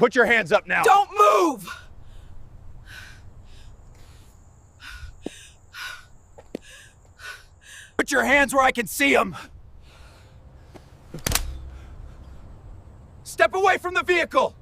Put your hands up now! Don't move! Put your hands where I can see them! Step away from the vehicle!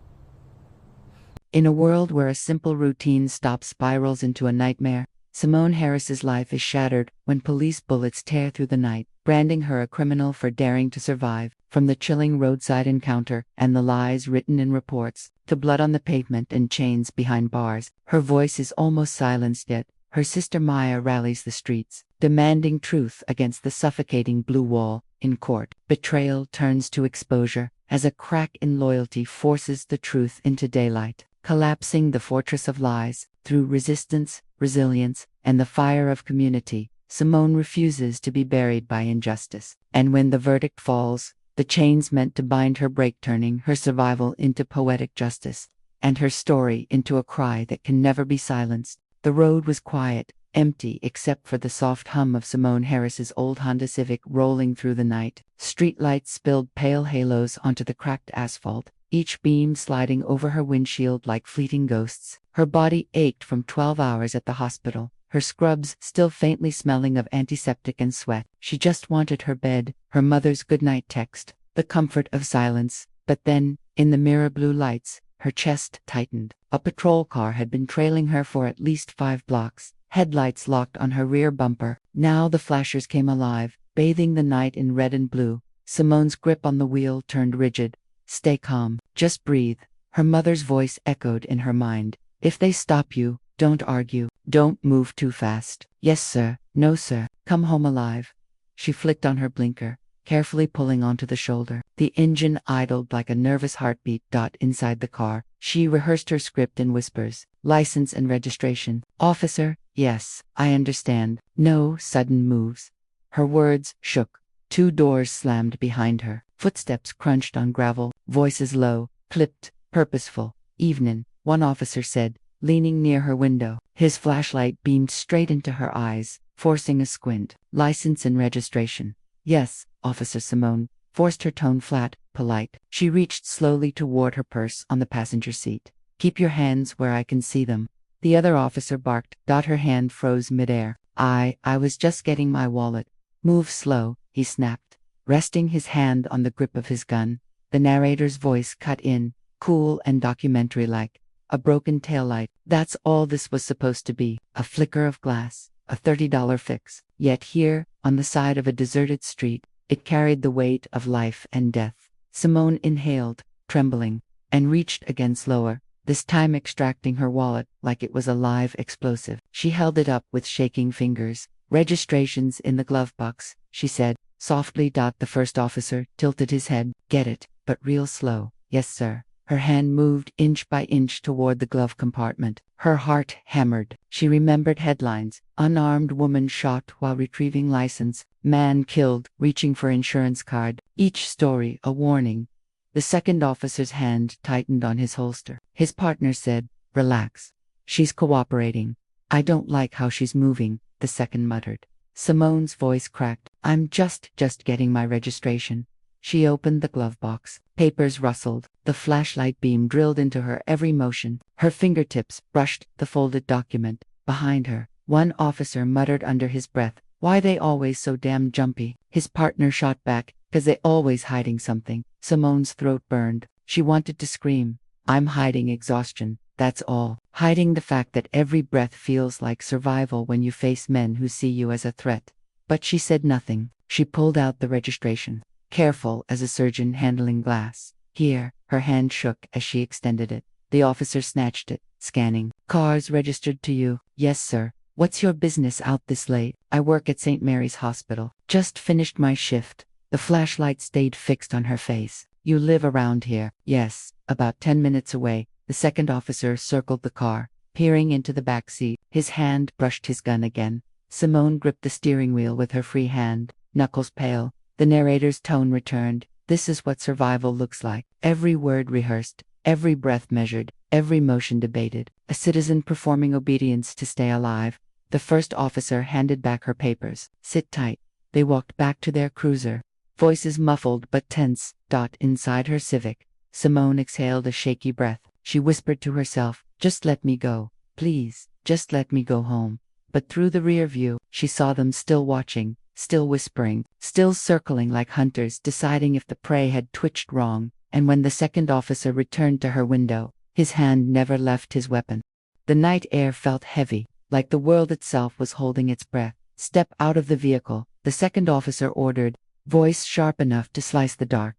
In a world where a simple routine stop spirals into a nightmare, Simone Harris's life is shattered when police bullets tear through the night, branding her a criminal for daring to survive. From the chilling roadside encounter and the lies written in reports, to blood on the pavement and chains behind bars, her voice is almost silenced, yet her sister Maya rallies the streets, demanding truth against the suffocating blue wall. In court, betrayal turns to exposure as a crack in loyalty forces the truth into daylight, collapsing the fortress of lies. Through resistance, resilience, and the fire of community, Simone refuses to be buried by injustice. And when the verdict falls, the chains meant to bind her break, turning her survival into poetic justice, and her story into a cry that can never be silenced. The road was quiet, empty except for the soft hum of Simone Harris's old Honda Civic rolling through the night. Streetlights spilled pale halos onto the cracked asphalt, each beam sliding over her windshield like fleeting ghosts. Her body ached from 12 hours at the hospital, her scrubs still faintly smelling of antiseptic and sweat. She just wanted her bed, her mother's goodnight text, the comfort of silence. But then, in the mirror blue lights, her chest tightened. A patrol car had been trailing her for at least 5 blocks, headlights locked on her rear bumper. Now the flashers came alive, bathing the night in red and blue. Simone's grip on the wheel turned rigid. Stay calm, just breathe. Her mother's voice echoed in her mind. If they stop you, don't argue, don't move too fast. Yes sir, no sir, come home alive. She flicked on her blinker, carefully pulling onto the shoulder. The engine idled like a nervous heartbeat. Inside the car, she rehearsed her script in whispers. License and registration. Officer, yes, I understand. No sudden moves. Her words shook. 2 doors slammed behind her. Footsteps crunched on gravel, voices low, clipped, purposeful. Evening, one officer said, leaning near her window. His flashlight beamed straight into her eyes, forcing a squint. License and registration. Yes, Officer. Simone forced her tone flat, polite. She reached slowly toward her purse on the passenger seat. Keep your hands where I can see them. The other officer barked. Her hand froze midair. I was just getting my wallet. Move slow, he snapped, resting his hand on the grip of his gun. The narrator's voice cut in, cool and documentary-like. A broken taillight. That's all this was supposed to be. A flicker of glass. A $30 fix. Yet here, on the side of a deserted street, it carried the weight of life and death. Simone inhaled, trembling, and reached again slower, this time extracting her wallet like it was a live explosive. She held it up with shaking fingers. Registrations in the glove box, she said, softly. The first officer tilted his head. Get it, but real slow. Yes, sir. Her hand moved inch by inch toward the glove compartment. Her heart hammered. She remembered headlines. Unarmed woman shot while retrieving license. Man killed, reaching for insurance card. Each story a warning. The second officer's hand tightened on his holster. His partner said, relax. She's cooperating. I don't like how she's moving, the second muttered. Simone's voice cracked. I'm just getting my registration. She opened the glove box. Papers rustled. The flashlight beam drilled into her every motion. Her fingertips brushed the folded document. Behind her, one officer muttered under his breath, why they always so damn jumpy? His partner shot back, 'cause they always hiding something. Simone's throat burned. She wanted to scream. I'm hiding exhaustion, that's all. Hiding the fact that every breath feels like survival when you face men who see you as a threat. But she said nothing. She pulled out the registration, careful as a surgeon handling glass. Here, her hand shook as she extended it. The officer snatched it, scanning. Cars registered to you. Yes, sir. What's your business out this late? I work at St. Mary's Hospital. Just finished my shift. The flashlight stayed fixed on her face. You live around here? Yes, about 10 minutes away. The second officer circled the car, peering into the back seat. His hand brushed his gun again. Simone gripped the steering wheel with her free hand, knuckles pale. The narrator's tone returned. This is what survival looks like. Every word rehearsed, every breath measured, every motion debated. A citizen performing obedience to stay alive. The first officer handed back her papers. Sit tight. They walked back to their cruiser. Voices muffled but tense. Inside her Civic, Simone exhaled a shaky breath. she whispered to herself. Just let me go. Please, just let me go home. But through the rear view, she saw them still watching, still whispering, still circling like hunters, deciding if the prey had twitched wrong. And when the second officer returned to her window, his hand never left his weapon. The night air felt heavy, like the world itself was holding its breath. Step out of the vehicle, the second officer ordered, voice sharp enough to slice the dark.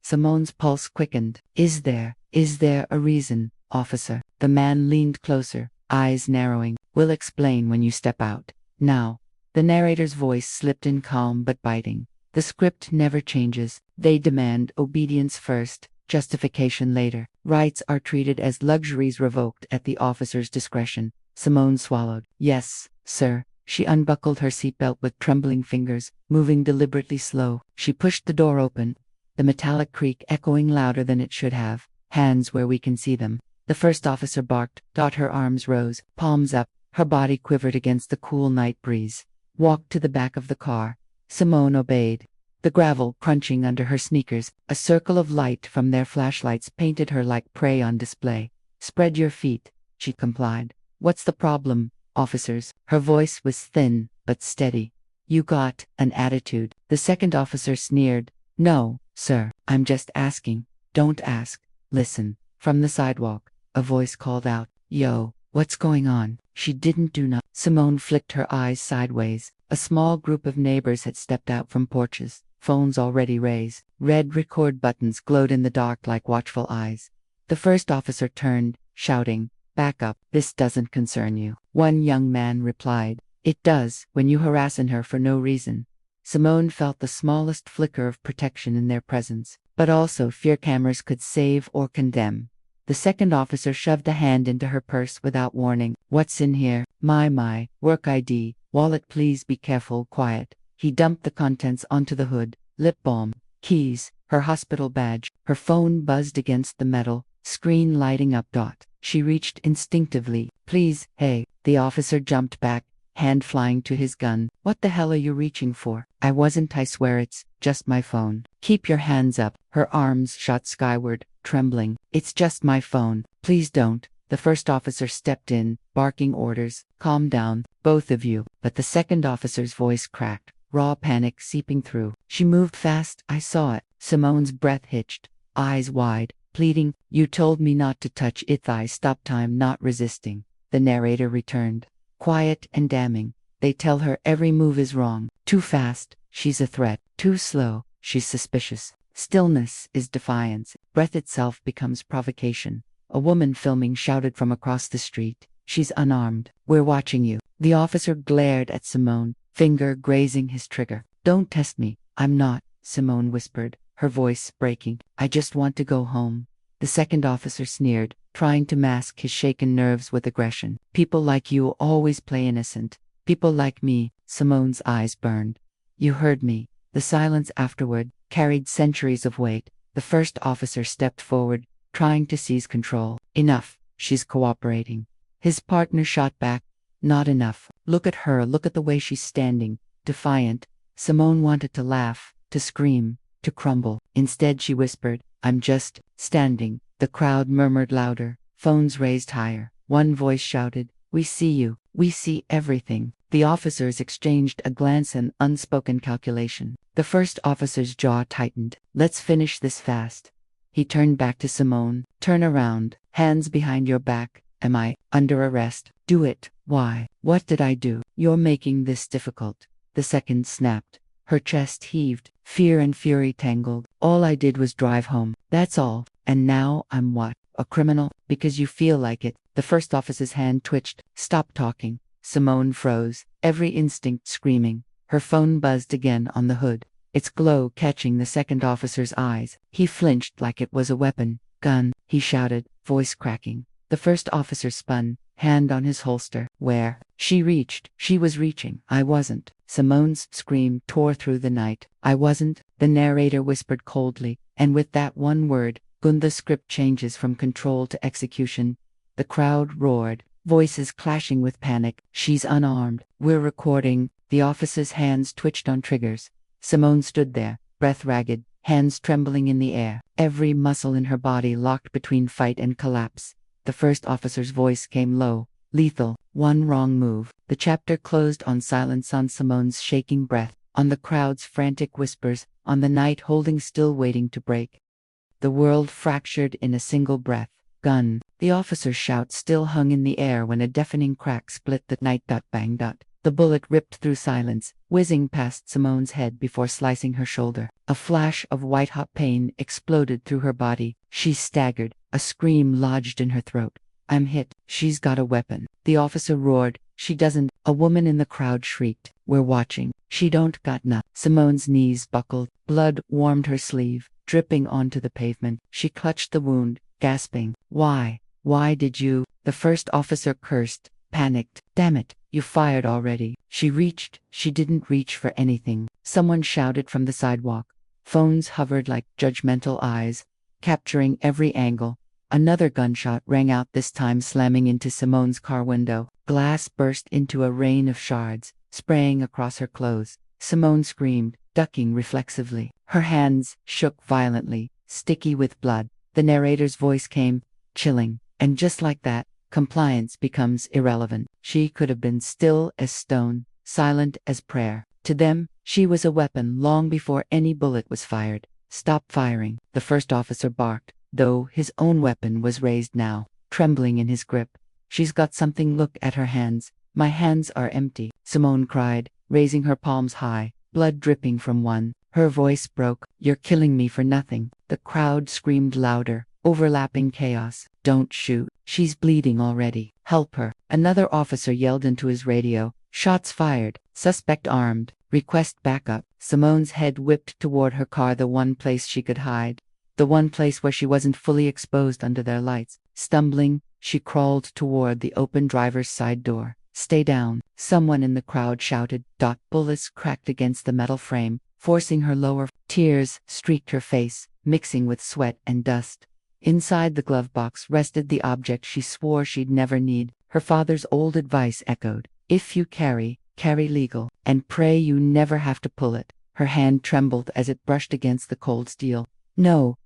Simone's pulse quickened. Is there a reason, officer? The man leaned closer, eyes narrowing. We'll explain when you step out. Now. The narrator's voice slipped in, calm but biting. The script never changes. They demand obedience first, justification later. Rights are treated as luxuries revoked at the officer's discretion. Simone swallowed. Yes, sir. She unbuckled her seatbelt with trembling fingers, moving deliberately slow. She pushed the door open, the metallic creak echoing louder than it should have. Hands where we can see them. The first officer barked. Her arms rose, palms up. Her body quivered against the cool night breeze. Walked to the back of the car. Simone obeyed. The gravel crunching under her sneakers, a circle of light from their flashlights painted her like prey on display. Spread your feet, she complied. What's the problem, officers? Her voice was thin, but steady. You got an attitude. The second officer sneered. No, sir, I'm just asking. Don't ask. Listen. From the sidewalk, a voice called out. Yo, what's going on? She didn't do nothing. Simone flicked her eyes sideways. A small group of neighbors had stepped out from porches, phones already raised. Red record buttons glowed in the dark like watchful eyes. The first officer turned, shouting, Back up, this doesn't concern you. One young man replied, It does, when you harassing her for no reason. Simone felt the smallest flicker of protection in their presence, but also fear cameras could save or condemn. The second officer shoved a hand into her purse without warning. What's in here? My, work ID, wallet, please be careful, quiet. He dumped the contents onto the hood. Lip balm, keys, her hospital badge. Her phone buzzed against the metal, screen lighting up. She reached instinctively. Please, hey. The officer jumped back, hand flying to his gun. What the hell are you reaching for? I wasn't, I swear, it's just my phone. Keep your hands up. Her arms shot skyward, trembling. It's just my phone. Please don't. The first officer stepped in, barking orders. Calm down, both of you. But the second officer's voice cracked, raw panic seeping through. She moved fast. I saw it. Simone's breath hitched, eyes wide, pleading. You told me not to touch it. I stopped time, not resisting. The narrator returned, quiet and damning. They tell her every move is wrong. Too fast, she's a threat. Too slow, she's suspicious. Stillness is defiance. Breath itself becomes provocation. A woman filming shouted from across the street. She's unarmed. We're watching you. The officer glared at Simone, finger grazing his trigger. Don't test me. I'm not, Simone whispered, her voice breaking. I just want to go home. The second officer sneered, trying to mask his shaken nerves with aggression. People like you always play innocent. People like me. Simone's eyes burned. You heard me. The silence afterward carried centuries of weight. The first officer stepped forward, trying to seize control. Enough. She's cooperating. His partner shot back. Not enough. Look at her. Look at the way she's standing. Defiant. Simone wanted to laugh, to scream, to crumble. Instead she whispered, I'm just standing. The crowd murmured louder. Phones raised higher. One voice shouted, We see you. We see everything. The officers exchanged a glance and unspoken calculation. The first officer's jaw tightened. Let's finish this fast. He turned back to Simone. Turn around. Hands behind your back. Am I under arrest? Do it. Why? What did I do? You're making this difficult. The second snapped. Her chest heaved. Fear and fury tangled. All I did was drive home. That's all. And now I'm what? A criminal? Because you feel like it. The first officer's hand twitched. Stop talking. Simone froze, every instinct screaming. Her phone buzzed again on the hood, its glow catching the second officer's eyes. He flinched like it was a weapon. Gun, he shouted, voice cracking. The first officer spun, hand on his holster. Where? She reached. She was reaching. I wasn't. Simone's scream tore through the night. I wasn't, the narrator whispered coldly, and with that one word, the script changes from control to execution. The crowd roared, voices clashing with panic. She's unarmed. We're recording. The officer's hands twitched on triggers. Simone stood there, breath ragged, hands trembling in the air, every muscle in her body locked between fight and collapse. The first officer's voice came low, lethal. One wrong move. The chapter closed on silence, on Simone's shaking breath, on the crowd's frantic whispers, on the night holding still, waiting to break. The world fractured in a single breath. Gun. The officer's shout still hung in the air when a deafening crack split the night. Bang. The bullet ripped through silence, whizzing past Simone's head before slicing her shoulder. A flash of white-hot pain exploded through her body. She staggered. A scream lodged in her throat. I'm hit. She's got a weapon. The officer roared. She doesn't. A woman in the crowd shrieked. We're watching. She don't got nothing. Simone's knees buckled. Blood warmed her sleeve, dripping onto the pavement. She clutched the wound, gasping. Why? Why did you? The first officer cursed, panicked. Damn it. You fired already. She reached. She didn't reach for anything. Someone shouted from the sidewalk. Phones hovered like judgmental eyes, capturing every angle. Another gunshot rang out, this time slamming into Simone's car window. Glass burst into a rain of shards, spraying across her clothes. Simone screamed, ducking reflexively. Her hands shook violently, sticky with blood. The narrator's voice came, chilling. And just like that, compliance becomes irrelevant. She could have been still as stone, silent as prayer. To them, she was a weapon long before any bullet was fired. Stop firing. The first officer barked, though his own weapon was raised now, trembling in his grip. She's got something. Look at her hands. My hands are empty, Simone cried, raising her palms high, blood dripping from one. Her voice broke. You're killing me for nothing. The crowd screamed louder, overlapping chaos. Don't shoot. She's bleeding already. Help her. Another officer yelled into his radio. Shots fired. Suspect armed. Request backup. Simone's head whipped toward her car, the one place she could hide. The one place where she wasn't fully exposed under their lights. Stumbling, she crawled toward the open driver's side door. Stay down. Someone in the crowd shouted. Bullets cracked against the metal frame, forcing her lower. Tears streaked her face, mixing with sweat and dust. Inside the glove box rested the object she swore she'd never need. Her father's old advice echoed. If you carry, carry legal, and pray you never have to pull it. Her hand trembled as it brushed against the cold steel. No,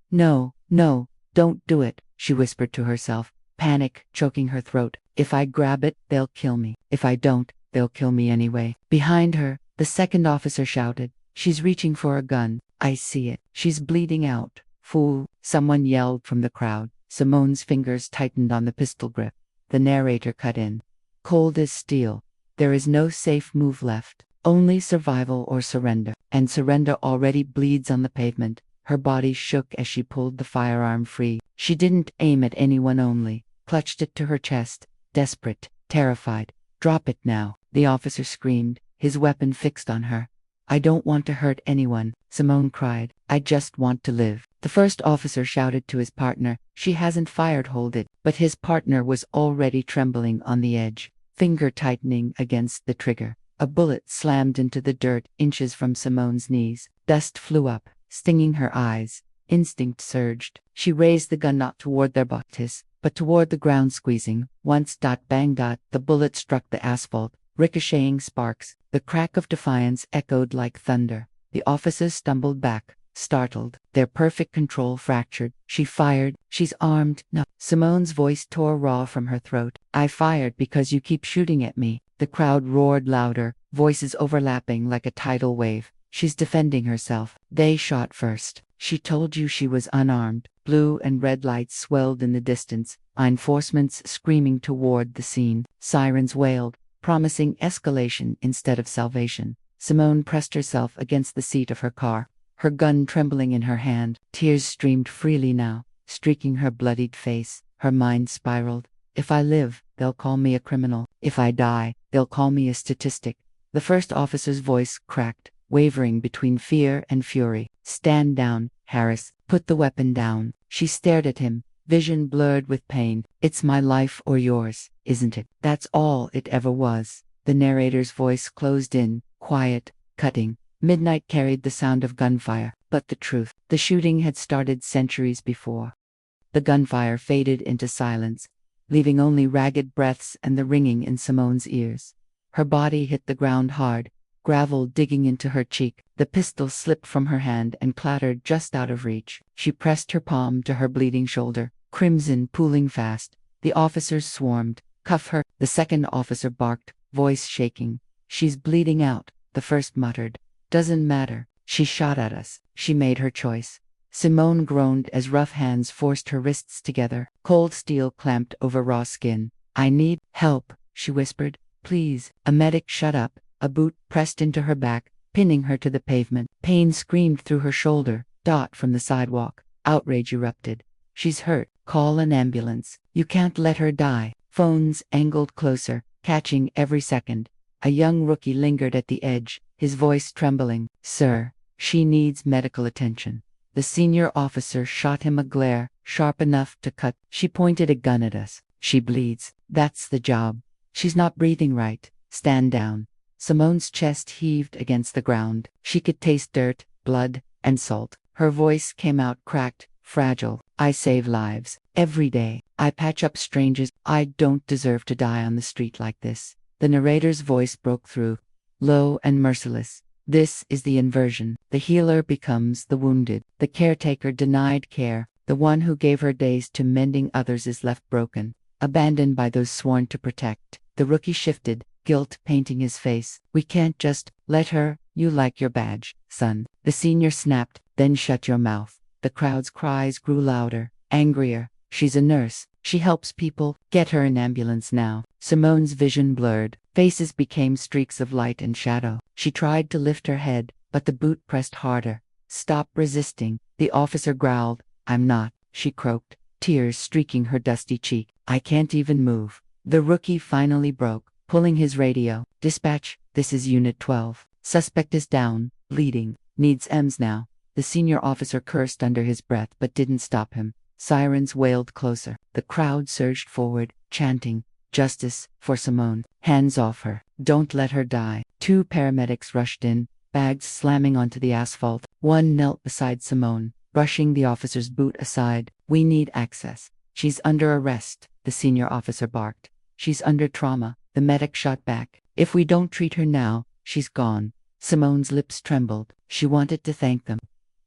don't do it, she whispered to herself, panic choking her throat. If I grab it, they'll kill me. If I don't, they'll kill me anyway. Behind her, the second officer shouted. She's reaching for a gun. I see it. She's bleeding out. Fool, someone yelled from the crowd. Simone's fingers tightened on the pistol grip. The narrator cut in. Cold as steel. There is no safe move left. Only survival or surrender. And surrender already bleeds on the pavement. Her body shook as she pulled the firearm free. She didn't aim at anyone, only clutched it to her chest, desperate, terrified. Drop it now, the officer screamed, his weapon fixed on her. I don't want to hurt anyone, Simone cried. I just want to live. The first officer shouted to his partner. She hasn't fired, hold it. But his partner was already trembling on the edge, finger tightening against the trigger. A bullet slammed into the dirt inches from Simone's knees. Dust flew up, stinging her eyes. Instinct surged. She raised the gun not toward their bodies, but toward the ground, squeezing. Once. Bang. The bullet struck the asphalt, ricocheting sparks. The crack of defiance echoed like thunder. The officers stumbled back, startled. Their perfect control fractured. She fired. She's armed. No. Simone's voice tore raw from her throat. I fired because you keep shooting at me. The crowd roared louder, voices overlapping like a tidal wave. She's defending herself. They shot first. She told you she was unarmed. Blue and red lights swelled in the distance, reinforcements screaming toward the scene. Sirens wailed, promising escalation instead of salvation. Simone pressed herself against the seat of her car, her gun trembling in her hand. Tears streamed freely now, streaking her bloodied face. Her mind spiraled. If I live, they'll call me a criminal. If I die, they'll call me a statistic. The first officer's voice cracked, wavering between fear and fury. Stand down, Harris. Put the weapon down. She stared at him, vision blurred with pain. It's my life or yours, isn't it? That's all it ever was. The narrator's voice closed in, quiet, cutting. Midnight carried the sound of gunfire, but the truth. The shooting had started centuries before. The gunfire faded into silence, leaving only ragged breaths and the ringing in Simone's ears. Her body hit the ground hard, gravel digging into her cheek. The pistol slipped from her hand and clattered just out of reach. She pressed her palm to her bleeding shoulder, crimson pooling fast. The officers swarmed. Cuff her, the second officer barked, voice shaking. She's bleeding out, the first muttered. Doesn't matter. She shot at us. She made her choice. Simone groaned as rough hands forced her wrists together. Cold steel clamped over raw skin. I need help, she whispered. Please. A medic shut up. A boot pressed into her back, pinning her to the pavement. Pain screamed through her shoulder. Dot from the sidewalk. Outrage erupted. She's hurt. Call an ambulance. You can't let her die. Phones angled closer, catching every second. A young rookie lingered at the edge, his voice trembling. Sir, she needs medical attention. The senior officer shot him a glare, sharp enough to cut. She pointed a gun at us. She bleeds. That's the job. She's not breathing right. Stand down. Simone's chest heaved against the ground. She could taste dirt, blood, and salt. Her voice came out cracked, fragile. I save lives. Every day. I patch up strangers. I don't deserve to die on the street like this. The narrator's voice broke through, low and merciless. This is the inversion. The healer becomes the wounded. The caretaker denied care. The one who gave her days to mending others is left broken, abandoned by those sworn to protect. The rookie shifted, guilt painting his face. We can't just let her. You like your badge, son. The senior snapped, then shut your mouth. The crowd's cries grew louder, angrier. She's a nurse. She helps people. Get her an ambulance now. Simone's vision blurred. Faces became streaks of light and shadow. She tried to lift her head, but the boot pressed harder. Stop resisting. The officer growled. I'm not, she croaked, tears streaking her dusty cheek. I can't even move. The rookie finally broke, pulling his radio. Dispatch, this is Unit 12. Suspect is down, bleeding, needs EMS now. The senior officer cursed under his breath but didn't stop him. Sirens wailed closer. The crowd surged forward, chanting, Justice for Simone. Hands off her. Don't let her die. Two paramedics rushed in, bags slamming onto the asphalt. One knelt beside Simone, brushing the officer's boot aside. We need access. She's under arrest, the senior officer barked. She's under trauma, the medic shot back. If we don't treat her now, she's gone. Simone's lips trembled. She wanted to thank them,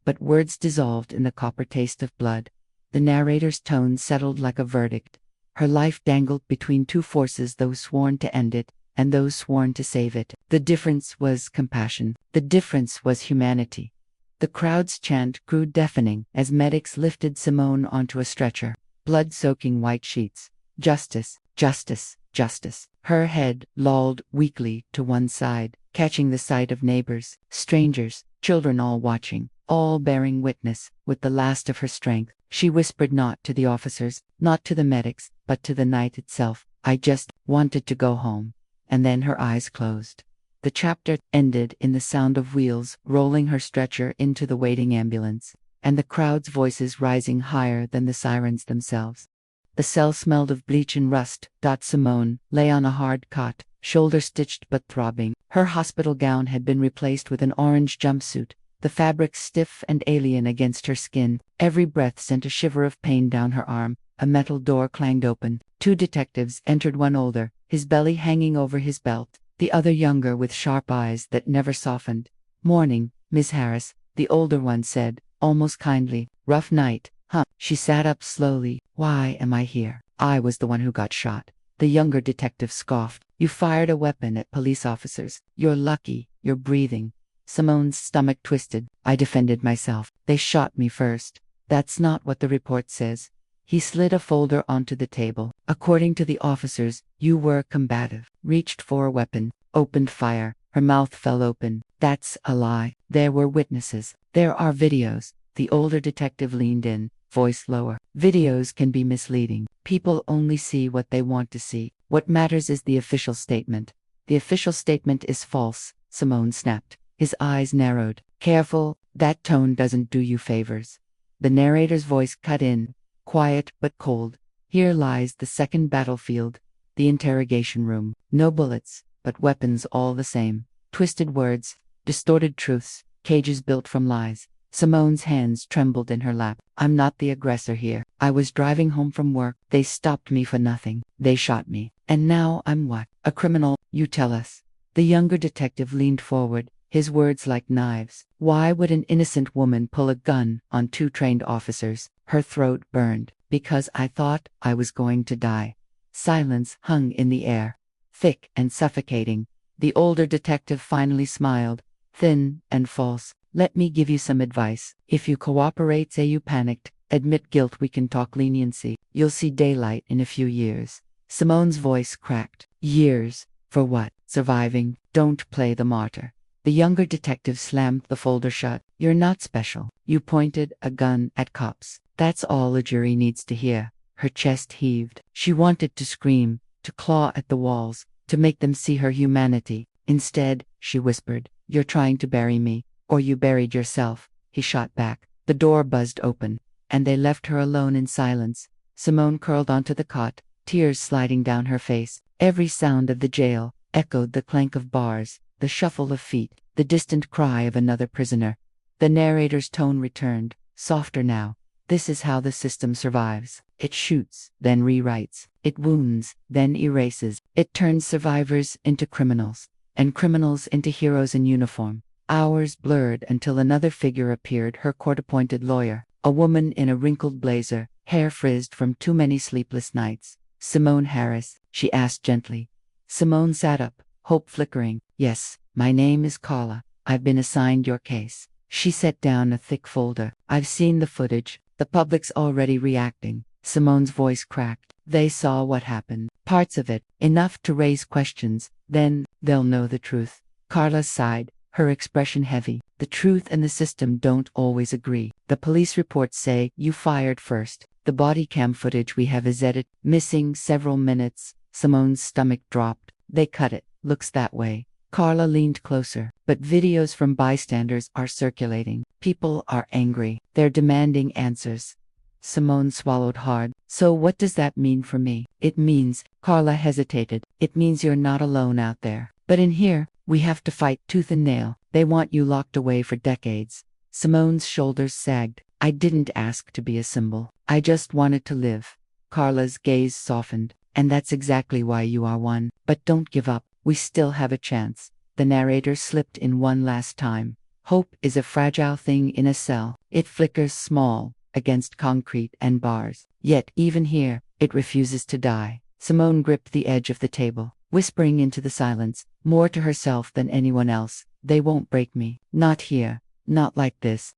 but words dissolved in the copper taste of blood. The narrator's tone settled like a verdict. Her life dangled between two forces, those sworn to end it, and those sworn to save it. The difference was compassion. The difference was humanity. The crowd's chant grew deafening as medics lifted Simone onto a stretcher, blood-soaking white sheets. Justice, justice, justice. Her head lolled weakly to one side, catching the sight of neighbors, strangers, children all watching, all bearing witness. With the last of her strength, she whispered not to the officers, not to the medics, but to the night itself. I just wanted to go home. And then her eyes closed. The chapter ended in the sound of wheels rolling her stretcher into the waiting ambulance, and the crowd's voices rising higher than the sirens themselves. The cell smelled of bleach and rust. Simone lay on a hard cot, shoulder stitched but throbbing. Her hospital gown had been replaced with an orange jumpsuit, the fabric stiff and alien against her skin. Every breath sent a shiver of pain down her arm. A metal door clanged open. Two detectives entered, one older, his belly hanging over his belt, the other younger with sharp eyes that never softened. Morning, Miss Harris, the older one said, almost kindly. Rough night, huh? She sat up slowly. Why am I here? I was the one who got shot. The younger detective scoffed. You fired a weapon at police officers. You're lucky, you're breathing. Simone's stomach twisted. I defended myself. They shot me first. That's not what the report says. He slid a folder onto the table. According to the officers, you were combative, reached for a weapon, opened fire. Her mouth fell open. That's a lie. There were witnesses. There are videos. The older detective leaned in, voice lower. Videos can be misleading. People only see what they want to see. What matters is the official statement. The official statement is false, Simone snapped. His eyes narrowed. Careful, that tone doesn't do you favors. The narrator's voice cut in, quiet but cold. Here lies the second battlefield, the interrogation room. No bullets, but weapons all the same. Twisted words, distorted truths, cages built from lies. Simone's hands trembled in her lap. I'm not the aggressor here. I was driving home from work. They stopped me for nothing. They shot me. And now I'm what? A criminal, you tell us. The younger detective leaned forward, his words like knives. Why would an innocent woman pull a gun on two trained officers? Her throat burned. Because I thought I was going to die. Silence hung in the air, thick and suffocating. The older detective finally smiled, thin and false. Let me give you some advice. If you cooperate, say you panicked, admit guilt, we can talk leniency. You'll see daylight in a few years. Simone's voice cracked. Years? For what? Surviving? Don't play the martyr. The younger detective slammed the folder shut. You're not special. You pointed a gun at cops. That's all a jury needs to hear. Her chest heaved. She wanted to scream, to claw at the walls, to make them see her humanity. Instead, she whispered, "You're trying to bury me, or you buried yourself." He shot back. The door buzzed open, and they left her alone in silence. Simone curled onto the cot, tears sliding down her face. Every sound of the jail echoed: the clank of bars, the shuffle of feet, the distant cry of another prisoner. The narrator's tone returned, softer now. This is how the system survives. It shoots, then rewrites. It wounds, then erases. It turns survivors into criminals, and criminals into heroes in uniform. Hours blurred until another figure appeared, her court-appointed lawyer, a woman in a wrinkled blazer, hair frizzed from too many sleepless nights. "Simone Harris?" she asked gently. Simone sat up, hope flickering. "Yes, my name is Carla. I've been assigned your case." She set down a thick folder. "I've seen the footage. The public's already reacting." Simone's voice cracked. "They saw what happened. Parts of it, enough to raise questions. Then, they'll know the truth." Carla sighed, her expression heavy. "The truth and the system don't always agree. The police reports say you fired first. The body cam footage we have is edited, missing several minutes." Simone's stomach dropped. "They cut it. Looks that way." Carla leaned closer. "But videos from bystanders are circulating. People are angry. They're demanding answers." Simone swallowed hard. "So what does that mean for me?" "It means," Carla hesitated, "it means you're not alone out there. But in here, we have to fight tooth and nail. They want you locked away for decades." Simone's shoulders sagged. "I didn't ask to be a symbol. I just wanted to live." Carla's gaze softened. "And that's exactly why you are one. But don't give up. We still have a chance." The narrator slipped in one last time. "Hope is a fragile thing in a cell. It flickers small against concrete and bars. Yet even here, it refuses to die." Simone gripped the edge of the table, whispering into the silence, more to herself than anyone else. "They won't break me. Not here. Not like this."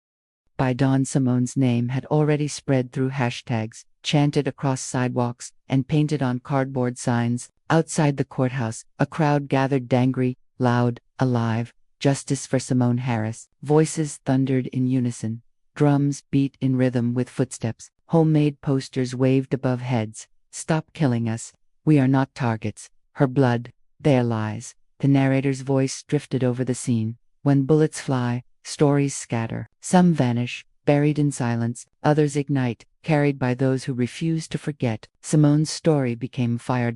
By dawn, Simone's name had already spread through hashtags, chanted across sidewalks, and painted on cardboard signs. Outside the courthouse, a crowd gathered, angry, loud, alive. "Justice for Simone Harris." Voices thundered in unison. Drums beat in rhythm with footsteps. Homemade posters waved above heads. "Stop killing us. We are not targets. Her blood, their lies." The narrator's voice drifted over the scene. "When bullets fly, stories scatter. Some vanish, buried in silence. Others ignite, carried by those who refuse to forget." Simone's story became fire.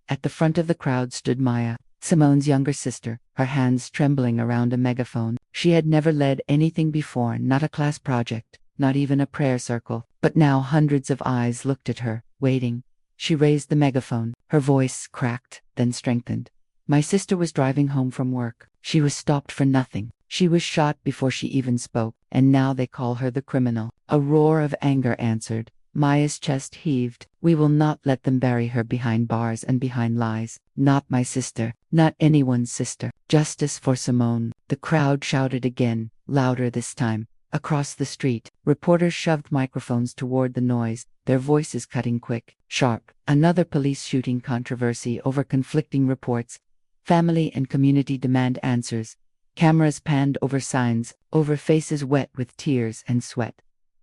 At the front of the crowd stood Maya, Simone's younger sister, her hands trembling around a megaphone. She had never led anything before, not a class project, not even a prayer circle. But now hundreds of eyes looked at her, waiting. She raised the megaphone. Her voice cracked, then strengthened. "My sister was driving home from work. She was stopped for nothing. She was shot before she even spoke, and now they call her the criminal." A roar of anger answered. Maya's chest heaved. "We will not let them bury her behind bars and behind lies. Not my sister. Not anyone's sister. Justice for Simone." The crowd shouted again, louder this time. Across the street, reporters shoved microphones toward the noise, their voices cutting quick, sharp. Another police shooting controversy over conflicting reports. Family and community demand answers. Cameras panned over signs, over faces wet with tears and sweat.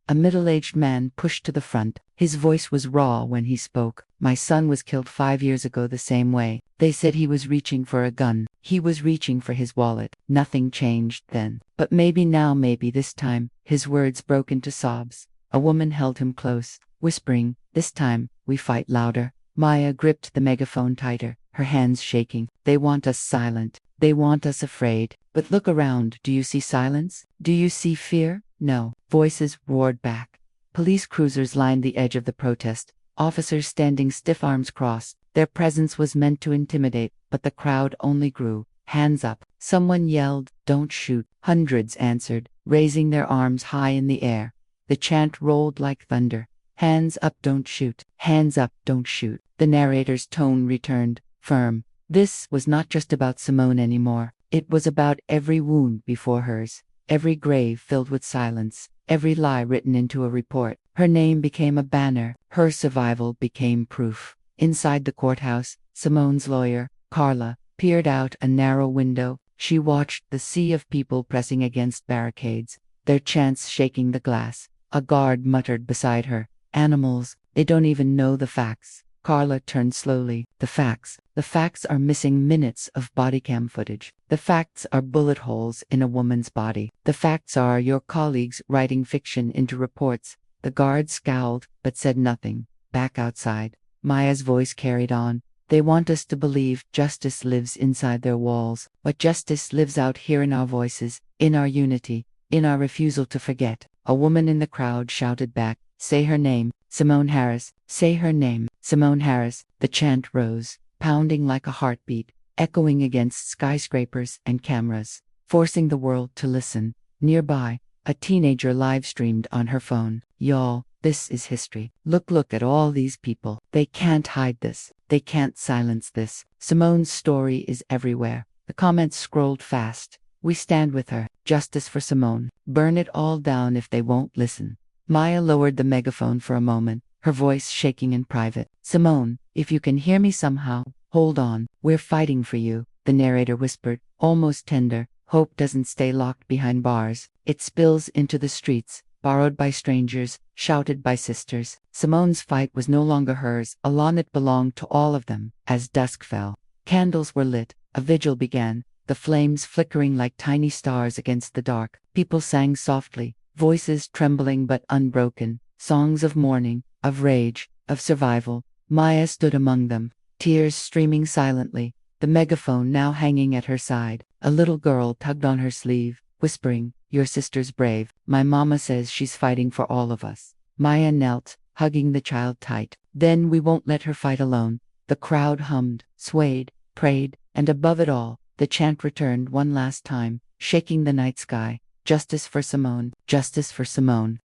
A middle-aged man pushed to the front. His voice was raw when he spoke. "My son was killed 5 years ago the same way. They said he was reaching for a gun. He was reaching for his wallet. Nothing changed then. But maybe now, maybe this time." His words broke into sobs. A woman held him close, whispering, "This time, we fight louder." Maya gripped the megaphone tighter, her hands shaking. "They want us silent. They want us afraid. But look around. Do you see silence? Do you see fear? No." Voices roared back. Police cruisers lined the edge of the protest, officers standing stiff, arms crossed. Their presence was meant to intimidate, but the crowd only grew. Hands up. Someone yelled, "Don't shoot." Hundreds answered, raising their arms high in the air. The chant rolled like thunder. Hands up, don't shoot. Hands up, don't shoot. The narrator's tone returned, firm. This was not just about Simone anymore. It was about every wound before hers, every grave filled with silence, every lie written into a report. Her name became a banner. Her survival became proof. Inside the courthouse, Simone's lawyer, Carla, peered out a narrow window. She watched the sea of people pressing against barricades, their chants shaking the glass. A guard muttered beside her, "Animals, they don't even know the facts." Carla turned slowly. The facts are missing minutes of body cam footage. The facts are bullet holes in a woman's body. The facts are your colleagues writing fiction into reports. The guard scowled, but said nothing. Back outside, Maya's voice carried on. They want us to believe justice lives inside their walls, but justice lives out here in our voices, in our unity, in our refusal to forget. A woman in the crowd shouted back, "Say her name, Simone Harris, say her name, Simone Harris." The chant rose, pounding like a heartbeat, echoing against skyscrapers and cameras, forcing the world to listen. Nearby, a teenager live-streamed on her phone. "Y'all, this is history. Look at all these people. They can't hide this. They can't silence this. Simone's story is everywhere." The comments scrolled fast. "We stand with her. Justice for Simone. Burn it all down if they won't listen." Maya lowered the megaphone for a moment, her voice shaking in private. "Simone, if you can hear me somehow, hold on. We're fighting for you," the narrator whispered, almost tender. "Hope doesn't stay locked behind bars. It spills into the streets, borrowed by strangers, shouted by sisters." Simone's fight was no longer hers, alone it belonged to all of them. As dusk fell, candles were lit, a vigil began, the flames flickering like tiny stars against the dark. People sang softly, voices trembling but unbroken, songs of mourning, of rage, of survival. Maya stood among them, tears streaming silently, the megaphone now hanging at her side. A little girl tugged on her sleeve, whispering, "Your sister's brave. My mama says she's fighting for all of us." Maya knelt, hugging the child tight. "Then we won't let her fight alone." The crowd hummed, swayed, prayed, and above it all, the chant returned one last time, shaking the night sky. "Justice for Simone. Justice for Simone."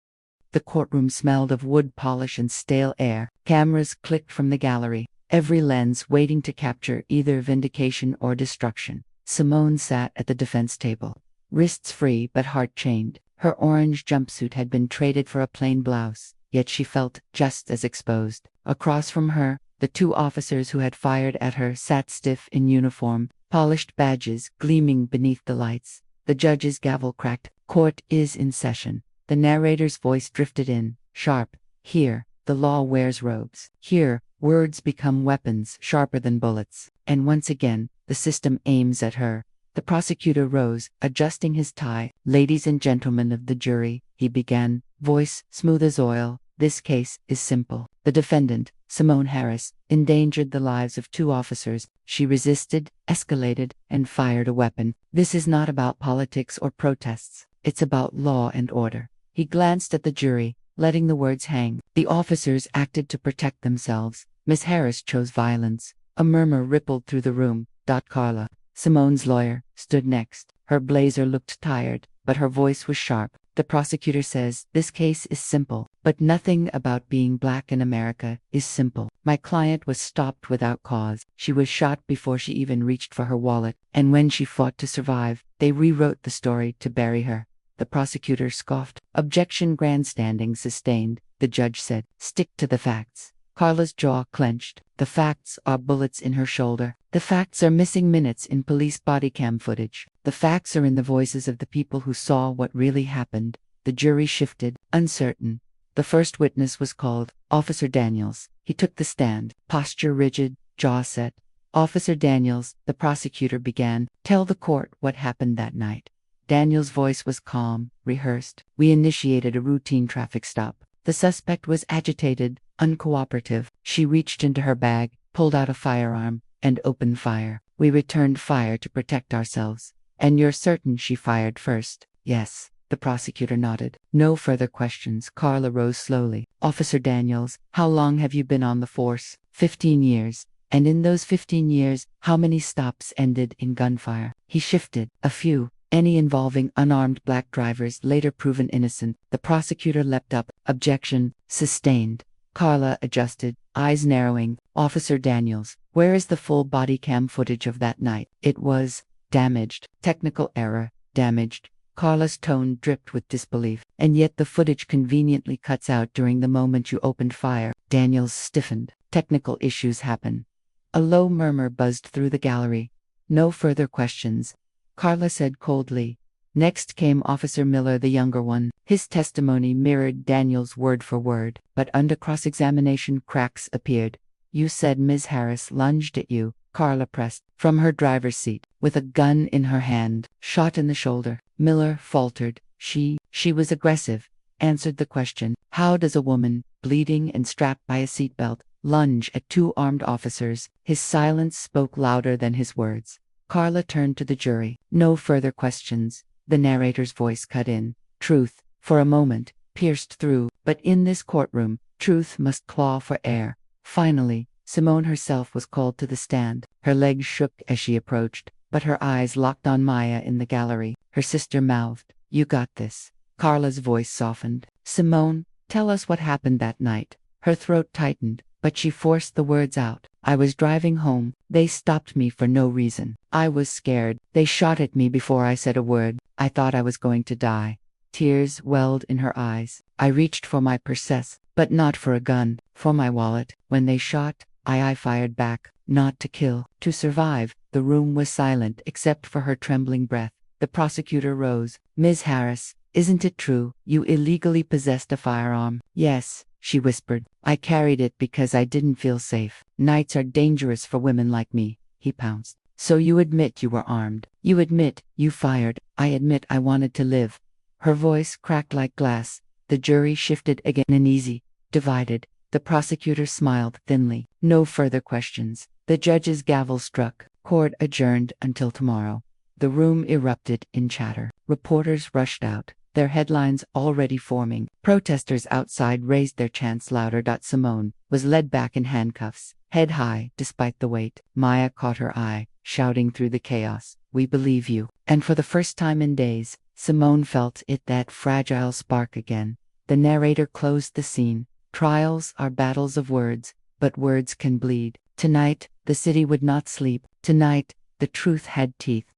The courtroom smelled of wood polish and stale air. Cameras clicked from the gallery, every lens waiting to capture either vindication or destruction. Simone sat at the defense table, wrists free but heart chained. Her orange jumpsuit had been traded for a plain blouse, yet she felt just as exposed. Across from her, the two officers who had fired at her sat stiff in uniform, polished badges gleaming beneath the lights. The judge's gavel cracked. "Court is in session." The narrator's voice drifted in, sharp. "Here, the law wears robes. Here, words become weapons sharper than bullets. And once again, the system aims at her." The prosecutor rose, adjusting his tie. "Ladies and gentlemen of the jury," he began, voice smooth as oil, "this case is simple. The defendant, Simone Harris, endangered the lives of two officers. She resisted, escalated, and fired a weapon. This is not about politics or protests. It's about law and order." He glanced at the jury, letting the words hang. "The officers acted to protect themselves. Miss Harris chose violence." A murmur rippled through the room. Carla, Simone's lawyer, stood next. Her blazer looked tired, but her voice was sharp. "The prosecutor says this case is simple, but nothing about being black in America is simple. My client was stopped without cause. She was shot before she even reached for her wallet, and when she fought to survive, they rewrote the story to bury her." The prosecutor scoffed. "Objection, grandstanding sustained," the judge said. "Stick to the facts." Carla's jaw clenched. "The facts are bullets in her shoulder. The facts are missing minutes in police body cam footage. The facts are in the voices of the people who saw what really happened." The jury shifted, uncertain. The first witness was called, Officer Daniels. He took the stand, posture rigid, jaw set. "Officer Daniels," the prosecutor began, "tell the court what happened that night." Daniel's voice was calm, rehearsed. "We initiated a routine traffic stop. The suspect was agitated, uncooperative. She reached into her bag, pulled out a firearm, and opened fire. We returned fire to protect ourselves." "And you're certain she fired first?" "Yes." The prosecutor nodded. No further questions. Carla rose slowly. "Officer Daniels, how long have you been on the force?" 15 years. "And in those 15 years, how many stops ended in gunfire?" He shifted. A few. Any involving unarmed black drivers later proven innocent. The prosecutor leapt up. Objection. Sustained. Carla adjusted, eyes narrowing. Officer Daniels, where is the full body cam footage of that night? It was damaged. Technical error. Damaged. Carla's tone dripped with disbelief. And yet the footage conveniently cuts out during the moment you opened fire. Daniels stiffened. Technical issues happen. A low murmur buzzed through the gallery. No further questions. Carla said coldly. Next came Officer Miller, the younger one. His testimony mirrored Daniels' word for word, but under cross-examination cracks appeared. You said Ms. Harris lunged at you, Carla pressed, from her driver's seat, with a gun in her hand, shot in the shoulder. Miller faltered. She was aggressive, answered the question. How does a woman, bleeding and strapped by a seatbelt, lunge at two armed officers? His silence spoke louder than his words. Carla turned to the jury. No further questions. The narrator's voice cut in. Truth, for a moment, pierced through, but in this courtroom, truth must claw for air. Finally, Simone herself was called to the stand. Her legs shook as she approached, but her eyes locked on Maya in the gallery. Her sister mouthed, "You got this." Carla's voice softened. "Simone, tell us what happened that night." Her throat tightened, but she forced the words out. "I was driving home. They stopped me for no reason. I was scared. They shot at me before I said a word. I thought I was going to die." Tears welled in her eyes. "I reached for my purse, but not for a gun, for my wallet. When they shot, I fired back, not to kill, to survive." The room was silent except for her trembling breath. The prosecutor rose. "Ms. Harris, isn't it true, you illegally possessed a firearm?" "Yes," she whispered. "I carried it because I didn't feel safe. Nights are dangerous for women like me." He pounced. "So you admit you were armed? You admit you fired?" "I admit I wanted to live." Her voice cracked like glass. The jury shifted again, uneasy, divided. The prosecutor smiled thinly. No further questions. The judge's gavel struck. Court adjourned until tomorrow. The room erupted in chatter. Reporters rushed out, their headlines already forming. Protesters outside raised their chants louder. Simone was led back in handcuffs, head high despite the weight. Maya caught her eye, shouting through the chaos, "We believe you." And for the first time in days, Simone felt that fragile spark again. The narrator closed the scene. Trials are battles of words, but words can bleed. Tonight, the city would not sleep. Tonight, the truth had teeth.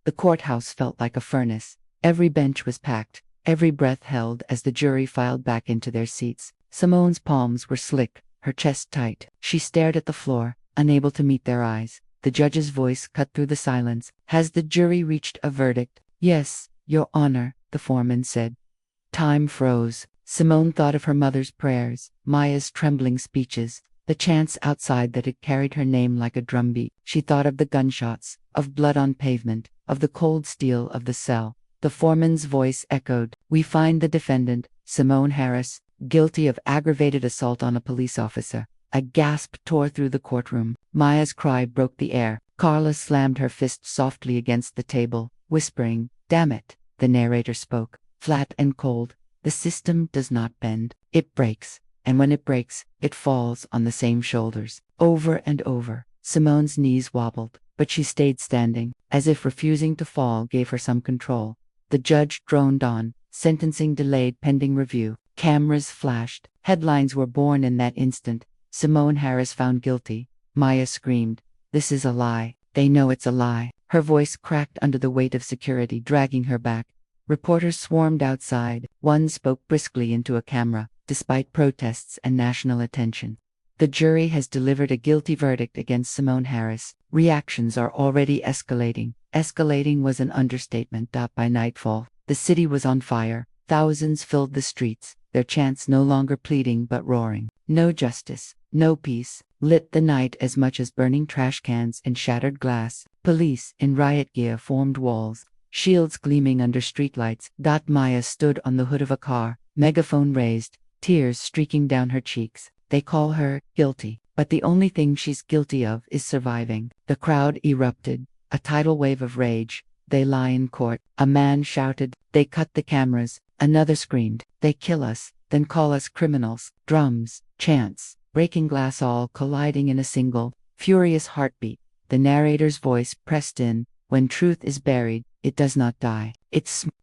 The courthouse felt like a furnace. Every bench was packed, every breath held as the jury filed back into their seats. Simone's palms were slick, her chest tight. She stared at the floor, unable to meet their eyes. The judge's voice cut through the silence. "Has the jury reached a verdict?" "Yes, Your Honor," the foreman said. Time froze. Simone thought of her mother's prayers, Maya's trembling speeches, the chants outside that had carried her name like a drumbeat. She thought of the gunshots, of blood on pavement, of the cold steel of the cell. The foreman's voice echoed, "We find the defendant, Simone Harris, guilty of aggravated assault on a police officer." A gasp tore through the courtroom. Maya's cry broke the air. Carla slammed her fist softly against the table, whispering, "Damn it." The narrator spoke, flat and cold. "The system does not bend. It breaks. And when it breaks, it falls on the same shoulders." Over and over. Simone's knees wobbled, but she stayed standing, as if refusing to fall gave her some control. The judge droned on, sentencing delayed pending review. Cameras flashed. Headlines were born in that instant. "Simone Harris found guilty." Maya screamed, "This is a lie. They know it's a lie." Her voice cracked under the weight of security dragging her back. Reporters swarmed outside. One spoke briskly into a camera, despite protests and national attention. "The jury has delivered a guilty verdict against Simone Harris. Reactions are already escalating." Escalating was an understatement. By nightfall, the city was on fire. Thousands filled the streets, their chants no longer pleading but roaring. No justice, no peace, lit the night as much as burning trash cans and shattered glass. Police in riot gear formed walls, shields gleaming under streetlights. Maya stood on the hood of a car, megaphone raised, tears streaking down her cheeks. They call her guilty, but the only thing she's guilty of is surviving. The crowd erupted, a tidal wave of rage. "They lie in court." A man shouted, "They cut the cameras." Another screamed, "They kill us, then call us criminals." Drums, chants, breaking glass all colliding in a single, furious heartbeat. The narrator's voice pressed in, When truth is buried, it does not die.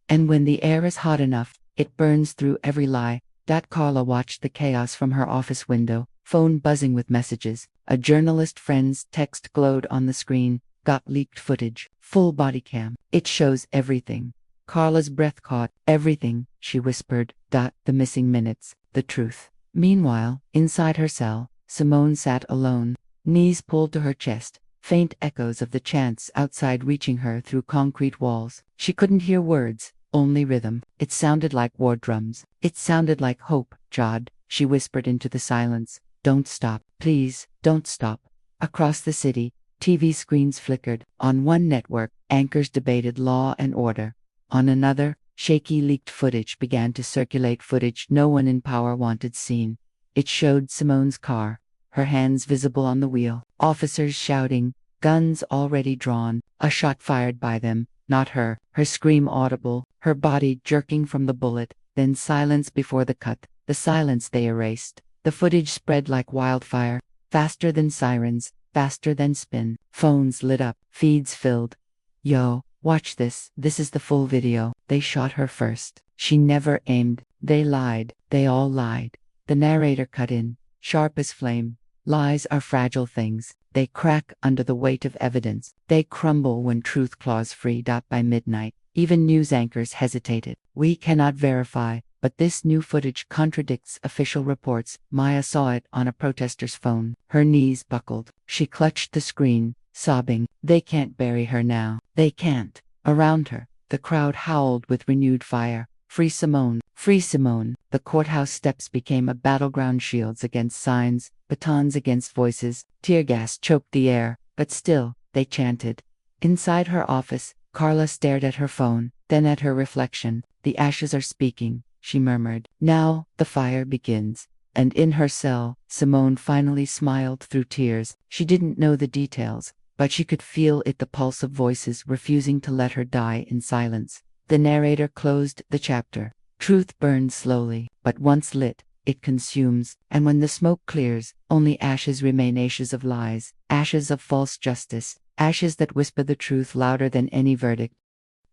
And when the air is hot enough, it burns through every lie. Carla watched the chaos from her office window, phone buzzing with messages. A journalist friend's text glowed on the screen. Got leaked footage. Full body cam. It shows everything. Carla's breath caught. Everything, she whispered. The missing minutes. The truth. Meanwhile, inside her cell, Simone sat alone, knees pulled to her chest, faint echoes of the chants outside reaching her through concrete walls. She couldn't hear words, only rhythm. It sounded like war drums. It sounded like hope. Jod, she whispered into the silence. Don't stop. Please, don't stop. Across the city, TV screens flickered. On one network, anchors debated law and order. On another, shaky leaked footage began to circulate, footage no one in power wanted seen. It showed Simone's car, her hands visible on the wheel, officers shouting, guns already drawn, a shot fired by them, not her, her scream audible, her body jerking from the bullet, then silence before the cut, the silence they erased. The footage spread like wildfire, faster than sirens, faster than spin. Phones lit up, feeds filled. Yo, watch this. This is the full video. They shot her first. She never aimed. They lied. They all lied. The narrator cut in, sharp as flame. Lies are fragile things. They crack under the weight of evidence. They crumble when truth claws free. By midnight, even news anchors hesitated. We cannot verify, but this new footage contradicts official reports. Maya saw it on a protester's phone. Her knees buckled. She clutched the screen, sobbing. They can't bury her now. They can't. Around her, the crowd howled with renewed fire. Free Simone! Free Simone! The courthouse steps became a battleground, shields against signs, batons against voices, tear gas choked the air, but still, they chanted. Inside her office, Carla stared at her phone, then at her reflection. The ashes are speaking, she murmured. Now, the fire begins. And in her cell, Simone finally smiled through tears. She didn't know the details, but she could feel it, the pulse of voices refusing to let her die in silence. The narrator closed the chapter. Truth burns slowly, but once lit, it consumes, and when the smoke clears, only ashes remain, ashes of lies, ashes of false justice, ashes that whisper the truth louder than any verdict.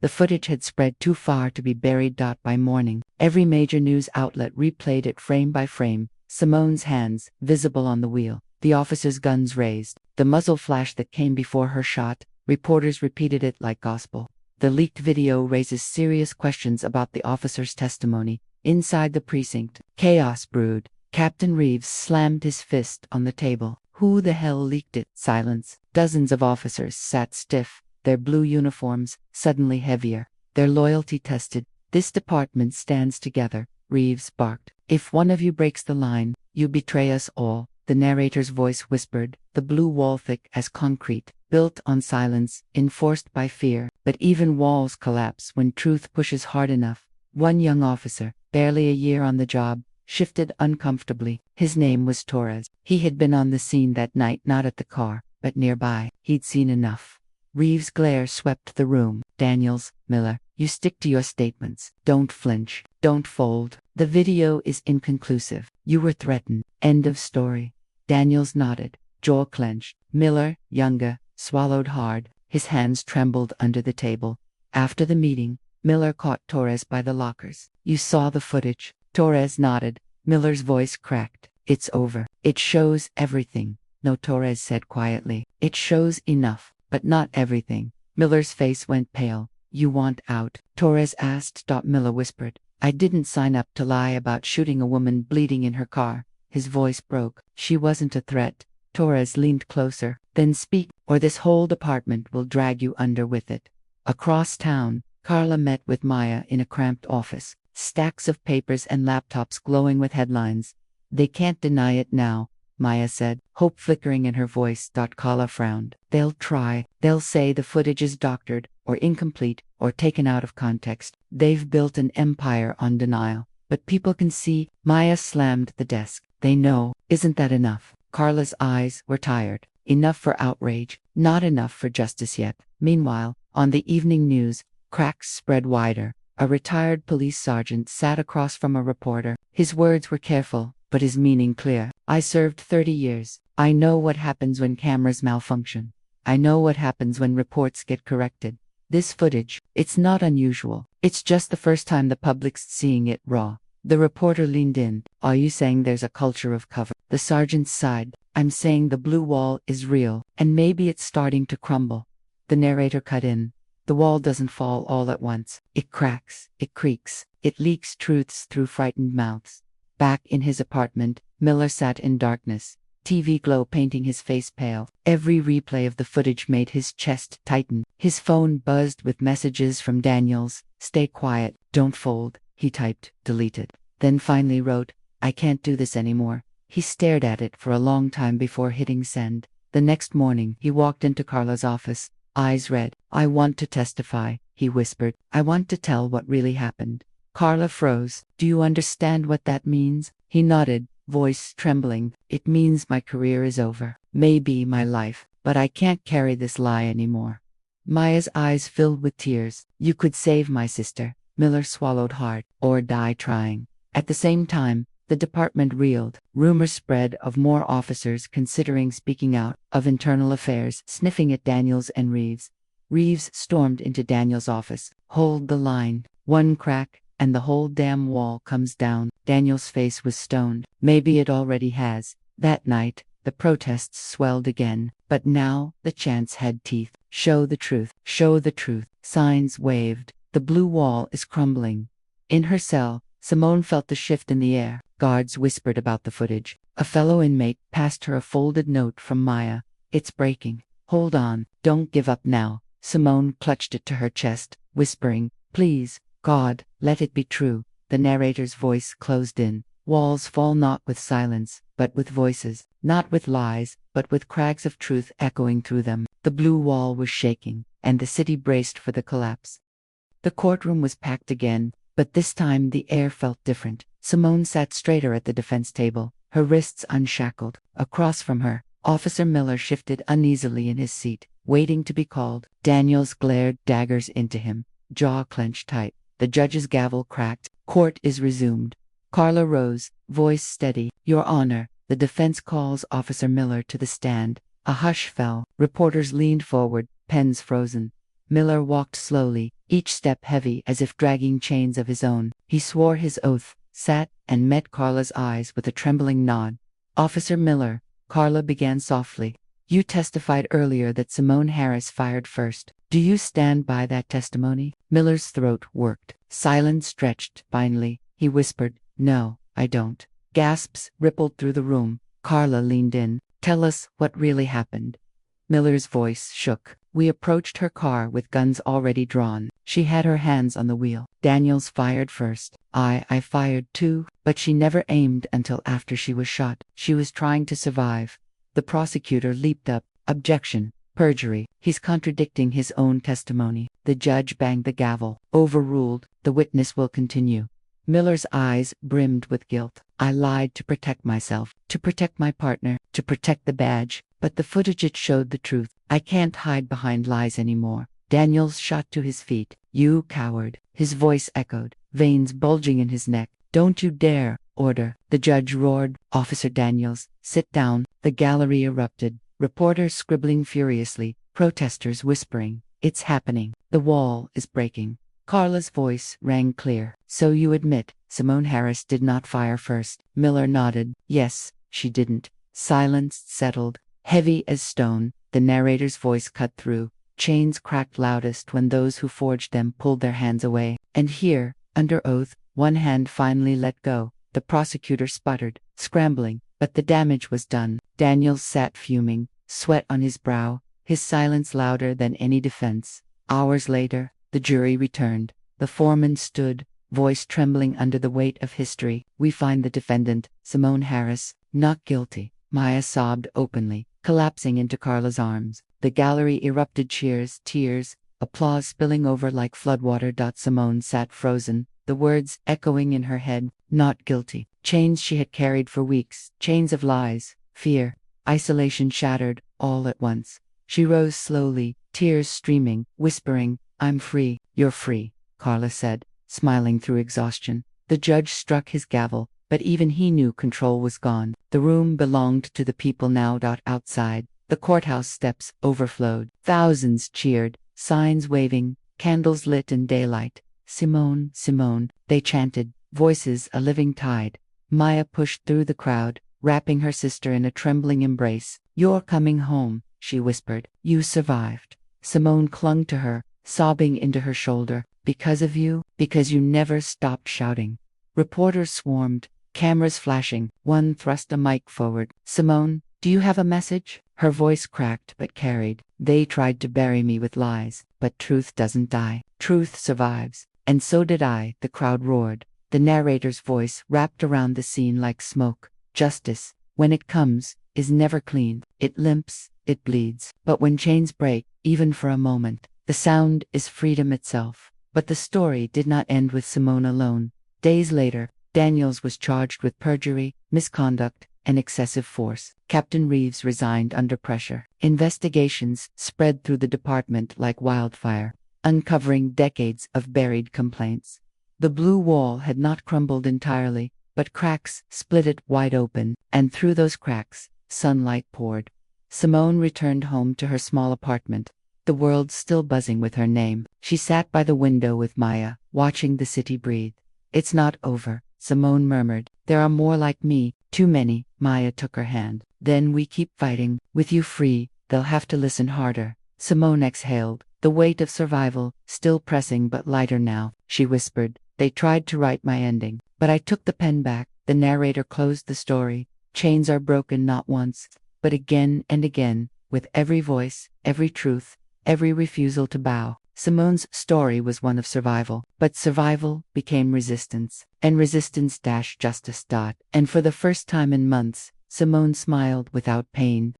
The footage had spread too far to be buried. By morning, every major news outlet replayed it frame by frame. Simone's hands, visible on the wheel, the officers' guns raised, the muzzle flash that came before her shot. Reporters repeated it like gospel. The leaked video raises serious questions about the officer's testimony. Inside the precinct, chaos brewed. Captain Reeves slammed his fist on the table. Who the hell leaked it? Silence. Dozens of officers sat stiff, their blue uniforms suddenly heavier, their loyalty tested. This department stands together, Reeves barked. If one of you breaks the line, you betray us all. The narrator's voice whispered, the blue wall thick as concrete, built on silence, enforced by fear. But even walls collapse when truth pushes hard enough. One young officer, barely a year on the job, shifted uncomfortably. His name was Torres. He had been on the scene that night, not at the car, but nearby. He'd seen enough. Reeves' glare swept the room. Daniels, Miller, you stick to your statements. Don't flinch. Don't fold. The video is inconclusive. You were threatened. End of story. Daniels nodded. Jaw clenched. Miller, younger, swallowed hard. His hands trembled under the table. After the meeting, Miller caught Torres by the lockers. You saw the footage. Torres nodded. Miller's voice cracked. It's over. It shows everything. No, Torres said quietly. It shows enough, but not everything. Miller's face went pale. You want out? Torres asked. Miller whispered. I didn't sign up to lie about shooting a woman bleeding in her car. His voice broke. She wasn't a threat. Torres leaned closer. Then speak, or this whole department will drag you under with it. Across town, Carla met with Maya in a cramped office. Stacks of papers and laptops glowing with headlines. They can't deny it now, Maya said, hope flickering in her voice. Carla frowned. They'll try. They'll say the footage is doctored, or incomplete, or taken out of context. They've built an empire on denial. But people can see. Maya slammed the desk. They know. Isn't that enough? Carla's eyes were tired. Enough for outrage, not enough for justice yet. Meanwhile, on the evening news, cracks spread wider. A retired police sergeant sat across from a reporter. His words were careful, but his meaning clear. I served 30 years. I know what happens when cameras malfunction. I know what happens when reports get corrected. This footage, it's not unusual. It's just the first time the public's seeing it raw. The reporter leaned in. Are you saying there's a culture of cover? The sergeant sighed. I'm saying the blue wall is real, and maybe it's starting to crumble. The narrator cut in. The wall doesn't fall all at once. It cracks, it creaks, it leaks truths through frightened mouths. Back in his apartment, Miller sat in darkness, TV glow painting his face pale. Every replay of the footage made his chest tighten. His phone buzzed with messages from Daniels. Stay quiet, don't fold, he typed, deleted. Then finally wrote, I can't do this anymore. He stared at it for a long time before hitting send. The next morning, he walked into Carla's office, eyes red. I want to testify, he whispered. I want to tell what really happened. Carla froze. Do you understand what that means? He nodded, voice trembling. It means my career is over. Maybe my life, but I can't carry this lie anymore. Maya's eyes filled with tears. You could save my sister. Miller swallowed hard, or die trying. At the same time, the department reeled. Rumors spread of more officers considering speaking out, of internal affairs sniffing at Daniels and Reeves. Reeves stormed into Daniels' office. Hold the line. One crack, and the whole damn wall comes down. Daniels' face was stoned. Maybe it already has. That night, the protests swelled again, but now the chants had teeth. Show the truth. Show the truth. Signs waved. The blue wall is crumbling. In her cell, Simone felt the shift in the air. Guards whispered about the footage. A fellow inmate passed her a folded note from Maya. It's breaking. Hold on. Don't give up now. Simone clutched it to her chest, whispering, Please, God, let it be true. The narrator's voice closed in. Walls fall not with silence, but with voices. Not with lies, but with crags of truth echoing through them. The blue wall was shaking, and the city braced for the collapse. The courtroom was packed again, but this time the air felt different. Simone sat straighter at the defense table, her wrists unshackled. Across from her, Officer Miller shifted uneasily in his seat, waiting to be called. Daniels glared daggers into him, jaw clenched tight. The judge's gavel cracked. Court is resumed. Carla rose, voice steady. Your Honor, the defense calls Officer Miller to the stand. A hush fell. Reporters leaned forward, pens frozen. Miller walked slowly, each step heavy as if dragging chains of his own. He swore his oath, sat, and met Carla's eyes with a trembling nod. Officer Miller, Carla began softly. You testified earlier that Simone Harris fired first. Do you stand by that testimony? Miller's throat worked. Silence stretched finally. He whispered, No, I don't. Gasps rippled through the room. Carla leaned in. Tell us what really happened. Miller's voice shook. We approached her car with guns already drawn. She had her hands on the wheel. Daniels fired first. I fired too, but she never aimed until after she was shot. She was trying to survive. The prosecutor leaped up. Objection. Perjury. He's contradicting his own testimony. The judge banged the gavel. Overruled. The witness will continue. Miller's eyes brimmed with guilt. I lied to protect myself, to protect my partner, to protect the badge, but the footage it showed the truth. I can't hide behind lies anymore. Daniels shot to his feet. You coward. His voice echoed, veins bulging in his neck. Don't you dare. Order. The judge roared. Officer Daniels, sit down. The gallery erupted. Reporters scribbling furiously, protesters whispering. It's happening. The wall is breaking. Carla's voice rang clear. So you admit, Simone Harris did not fire first? Miller nodded. Yes, she didn't. Silence settled, heavy as stone. The narrator's voice cut through. Chains cracked loudest when those who forged them pulled their hands away. And here, under oath, one hand finally let go. The prosecutor sputtered, scrambling, but the damage was done. Daniels sat fuming, sweat on his brow, his silence louder than any defense. Hours later, the jury returned. The foreman stood, voice trembling under the weight of history. We find the defendant, Simone Harris, not guilty. Maya sobbed openly, collapsing into Carla's arms. The gallery erupted cheers, tears, applause spilling over like floodwater. Simone sat frozen, the words echoing in her head, not guilty. Chains she had carried for weeks, chains of lies, fear, isolation shattered, all at once. She rose slowly, tears streaming, whispering, I'm free. You're free, Carla said, smiling through exhaustion. The judge struck his gavel, but even he knew control was gone. The room belonged to the people now. Outside, The courthouse steps overflowed. Thousands cheered, signs waving, candles lit in daylight. Simone, Simone, they chanted, voices a living tide. Maya pushed through the crowd, wrapping her sister in a trembling embrace. "You're coming home," she whispered. "You survived." Simone clung to her, sobbing into her shoulder. "Because of you, because you never stopped shouting." Reporters swarmed, cameras flashing. One thrust a mic forward. "Simone, do you have a message?" Her voice cracked but carried. "They tried to bury me with lies, but truth doesn't die. Truth survives." "And so did I," the crowd roared. The narrator's voice wrapped around the scene like smoke. "Justice, when it comes, is never clean. It limps, it bleeds. But when chains break, even for a moment, the sound is freedom itself." But the story did not end with Simone alone. Days later, Daniels was charged with perjury, misconduct, and excessive force. Captain Reeves resigned under pressure. Investigations spread through the department like wildfire, uncovering decades of buried complaints. The blue wall had not crumbled entirely, but cracks split it wide open, and through those cracks, sunlight poured. Simone returned home to her small apartment, the world still buzzing with her name. She sat by the window with Maya, watching the city breathe. "It's not over," Simone murmured. "There are more like me, too many." Maya took her hand. "Then we keep fighting. With you free, they'll have to listen harder." Simone exhaled, the weight of survival still pressing but lighter now. She whispered, "They tried to write my ending, but I took the pen back." The narrator closed the story. Chains are broken not once, but again and again, with every voice, every truth, every refusal to bow. Simone's story was one of survival, but survival became resistance, and resistance dash justice. And for the first time in months, Simone smiled without pain.